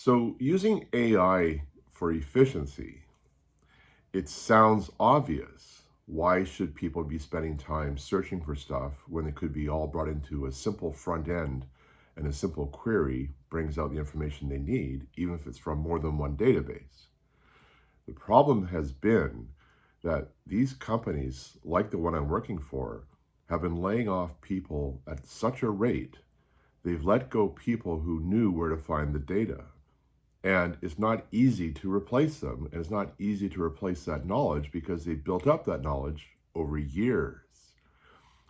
So, using AI for efficiency, it sounds obvious. Why should people be spending time searching for stuff when it could be all brought into a simple front end and a simple query brings out the information they need, even if it's from more than one database? The problem has been that these companies, like the one I'm working for, have been laying off people at such a rate, they've let go people who knew where to find the data. And it's not easy to replace them. And it's not easy to replace that knowledge because they built up that knowledge over years.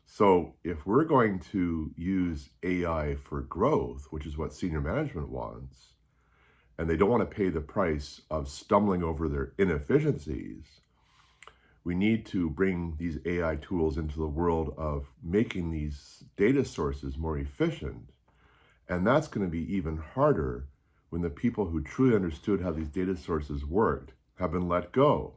So if we're going to use AI for growth, which is what senior management wants, and they don't want to pay the price of stumbling over their inefficiencies, we need to bring these AI tools into the world of making these data sources more efficient. And that's going to be even harder when the people who truly understood how these data sources worked have been let go.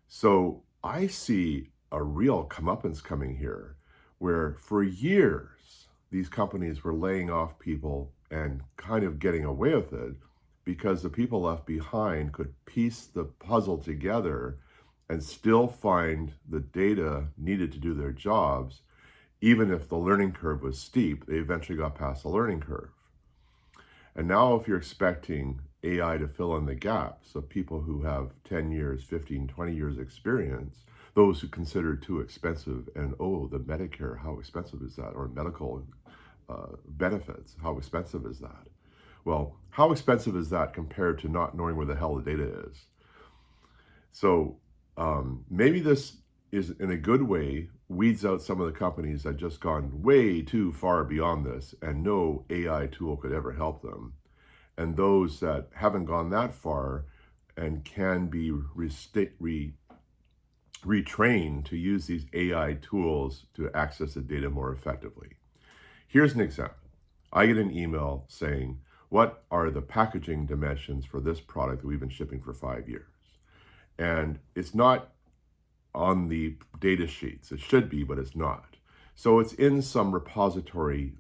So I see a real comeuppance coming here, where for years, these companies were laying off people and kind of getting away with it because the people left behind could piece the puzzle together and still find the data needed to do their jobs. Even if the learning curve was steep, they eventually got past the learning curve. And now if you're expecting AI to fill in the gaps of people who have 10 years, 15, 20 years experience, those who consider it too expensive, and oh, the Medicare, how expensive is that? Or medical benefits, how expensive is that? Well, how expensive is that compared to not knowing where the hell the data is? So maybe this is, in a good way, weeds out some of the companies that just gone way too far beyond this and no AI tool could ever help them. And those that haven't gone that far and can be retrained to use these AI tools to access the data more effectively. Here's an example. I get an email saying, what are the packaging dimensions for this product that we've been shipping for 5 years? And it's not on the data sheets. It should be, but it's not. So it's in some repository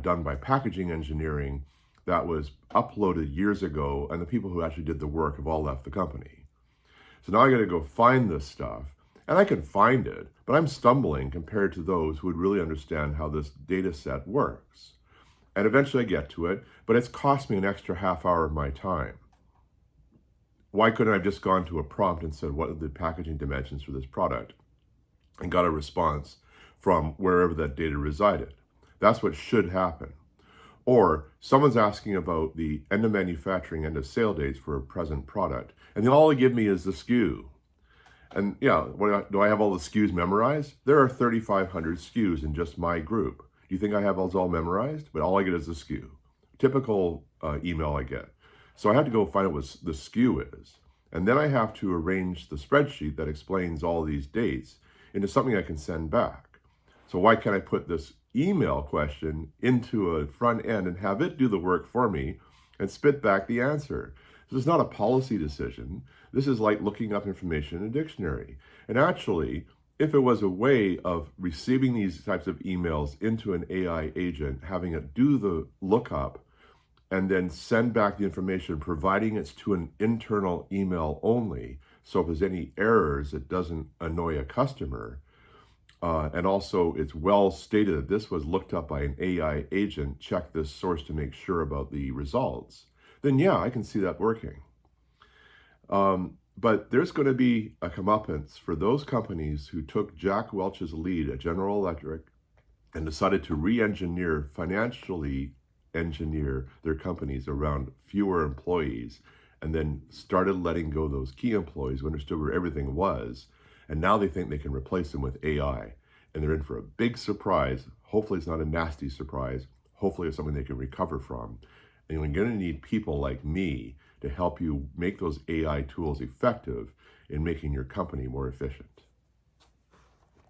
done by packaging engineering that was uploaded years ago, and the people who actually did the work have all left the company. So now I got to go find this stuff, and I can find it, but I'm stumbling compared to those who would really understand how this data set works. And eventually I get to it, but it's cost me an extra half hour of my time. Why couldn't I have just gone to a prompt and said, what are the packaging dimensions for this product? And got a response from wherever that data resided. That's what should happen. Or someone's asking about the end of manufacturing, end of sale dates for a present product, and all they give me is the SKU. And yeah, do I have all the SKUs memorized? There are 3,500 SKUs in just my group. Do you think I have those all memorized? But all I get is the SKU. Typical email I get. So I had to go find out what the SKU is. And then I have to arrange the spreadsheet that explains all these dates into something I can send back. So why can't I put this email question into a front end and have it do the work for me and spit back the answer? This is not a policy decision. This is like looking up information in a dictionary. And actually, if it was a way of receiving these types of emails into an AI agent, having it do the lookup, and then send back the information, providing it's to an internal email only. So if there's any errors, it doesn't annoy a customer. And also it's well stated that this was looked up by an AI agent, check this source to make sure about the results. Then yeah, I can see that working. But there's going to be a comeuppance for those companies who took Jack Welch's lead at General Electric and decided to re-engineer, financially engineer their companies around fewer employees, and then started letting go those key employees who understood where everything was, and now they think they can replace them with AI, and they're in for a big surprise. Hopefully it's not a nasty surprise. Hopefully it's something they can recover from. And you're going to need people like me to help you make those AI tools effective in making your company more efficient.